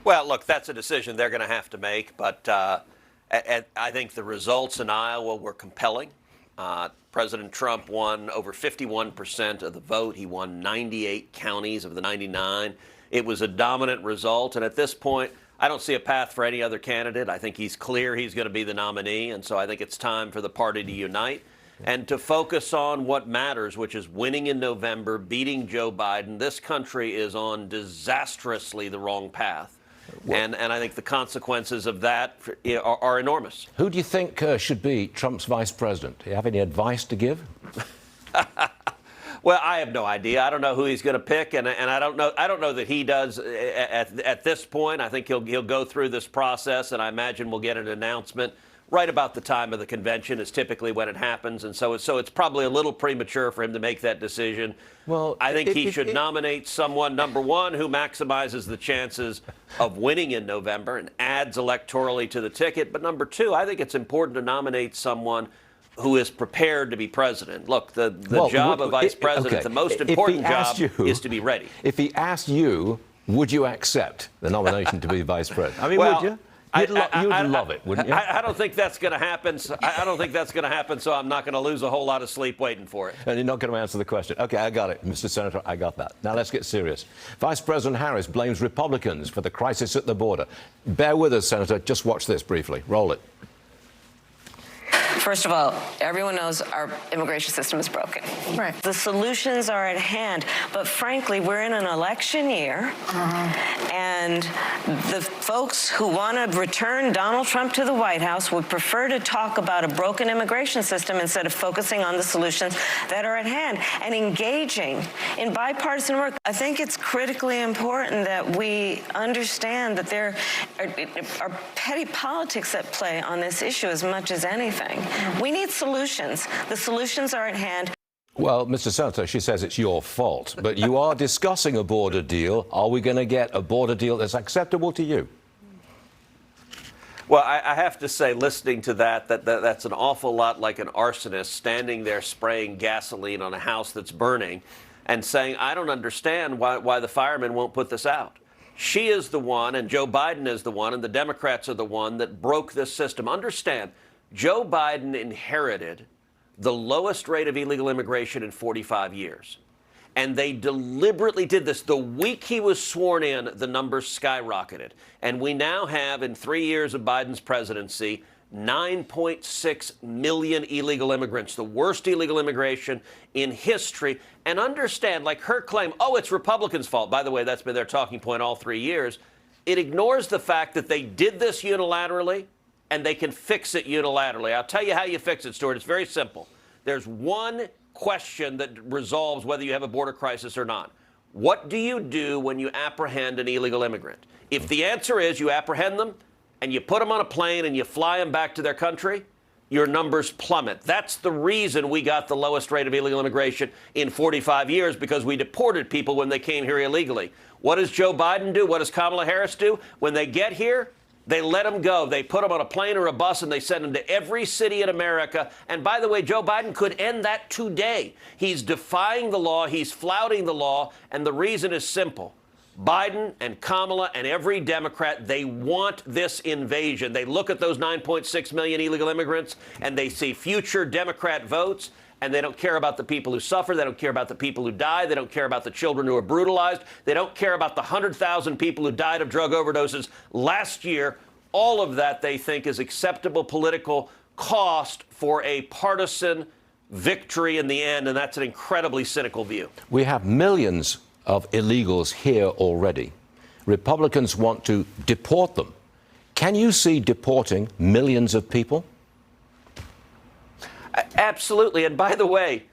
Well, look, that's a decision they're going to have to make. But I think the results in Iowa were compelling. President Trump won over 51% of the vote. He won 98 counties of the 99. It was a dominant result. And at this point, I don't see a path for any other candidate. I think he's clear he's going to be the nominee. And so I think it's time for the party to unite and to focus on what matters, which is winning in November, beating Joe Biden. This country is on disastrously the wrong path. And I think the consequences of that are enormous. Who do you think should be Trump's vice president? Do you have any advice to give? Well, I have no idea. I don't know who he's going to pick, and I don't know that he does at this point. I think he'll go through this process, and I imagine we'll get an announcement right about the time of the convention is typically when it happens, and so it's probably a little premature for him to make that decision. Well, I think he should nominate someone, number one, who maximizes the chances of winning in November and adds electorally to the ticket. But number two, I think it's important to nominate someone who is prepared to be president. Look, the job of vice president, the most important job is to be ready. If he asked you, would you accept the nomination to be vice president? I mean, would you? You'd love it, wouldn't you? I don't think that's going to happen. I don't think that's going to happen, so I'm not going to lose a whole lot of sleep waiting for it. And you're not going to answer the question. Okay, I got it, Mr. Senator, I got that. Now let's get serious. Vice President Harris blames Republicans for the crisis at the border. Bear with us, Senator. Just watch this briefly. Roll it. First of all, everyone knows our immigration system is broken. Right. The solutions are at hand, but frankly, we're in an election year, and the folks who want to return Donald Trump to the White House would prefer to talk about a broken immigration system instead of focusing on the solutions that are at hand and engaging in bipartisan work. I think it's critically important that we understand that there are petty politics at play on this issue as much as anything. We need solutions. The solutions are at hand. Well, Mr. Senator, she says it's your fault, but you are discussing a border deal. Are we going to get a border deal that's acceptable to you? Well, I have to say, listening to that's an awful lot like an arsonist standing there spraying gasoline on a house that's burning and saying, I don't understand why the firemen won't put this out. She is the one, and Joe Biden is the one, and the Democrats are the one that broke this system. Understand, Joe Biden inherited the lowest rate of illegal immigration in 45 years. And they deliberately did this. The week he was sworn in, the numbers skyrocketed. And we now have, in 3 years of Biden's presidency, 9.6 million illegal immigrants, the worst illegal immigration in history. And understand, like her claim, oh, it's Republicans' fault. By the way, that's been their talking point all 3 years. It ignores the fact that they did this unilaterally, and they can fix it unilaterally. I'll tell you how you fix it, Stuart. It's very simple. There's one question that resolves whether you have a border crisis or not. What do you do when you apprehend an illegal immigrant? If the answer is you apprehend them and you put them on a plane and you fly them back to their country, your numbers plummet. That's the reason we got the lowest rate of illegal immigration in 45 years, because we deported people when they came here illegally. What does Joe Biden do? What does Kamala Harris do? When they get here, they let them go. They put them on a plane or a bus, and they send them to every city in America. And by the way, Joe Biden could end that today. He's defying the law. He's flouting the law. And the reason is simple. Biden and Kamala and every Democrat, they want this invasion. They look at those 9.6 million illegal immigrants, and they see future Democrat votes. And they don't care about the people who suffer. They don't care about the people who die. They don't care about the children who are brutalized. They don't care about the 100,000 people who died of drug overdoses last year. All of that they think is acceptable political cost for a partisan victory in the end, and that's an incredibly cynical view. We have millions of illegals here already. Republicans want to deport them. Can you see deporting millions of people? Absolutely. And by the way,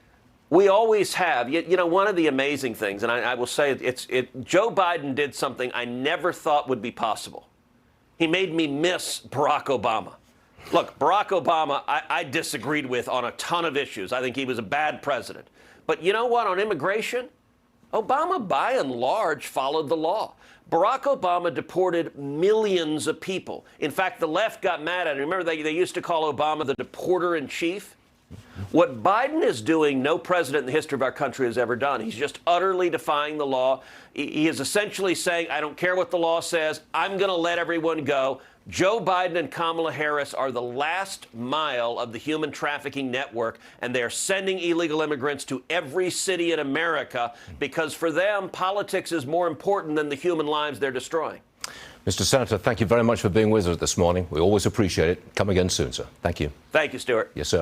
we always have. You know, one of the amazing things, and I will say Joe Biden did something I never thought would be possible. He made me miss Barack Obama. Look, Barack Obama, I disagreed with on a ton of issues. I think he was a bad president. But you know what? On immigration, Obama, by and large, followed the law. Barack Obama deported millions of people. In fact, the left got mad at him. Remember, they used to call Obama the deporter-in-chief? What Biden is doing, no president in the history of our country has ever done. He's just utterly defying the law. He is essentially saying, I don't care what the law says, I'm going to let everyone go. Joe Biden and Kamala Harris are the last mile of the human trafficking network, and they're sending illegal immigrants to every city in America because for them, politics is more important than the human lives they're destroying. Mr. Senator, thank you very much for being with us this morning. We always appreciate it. Come again soon, sir. Thank you. Thank you, Stuart. Yes, sir.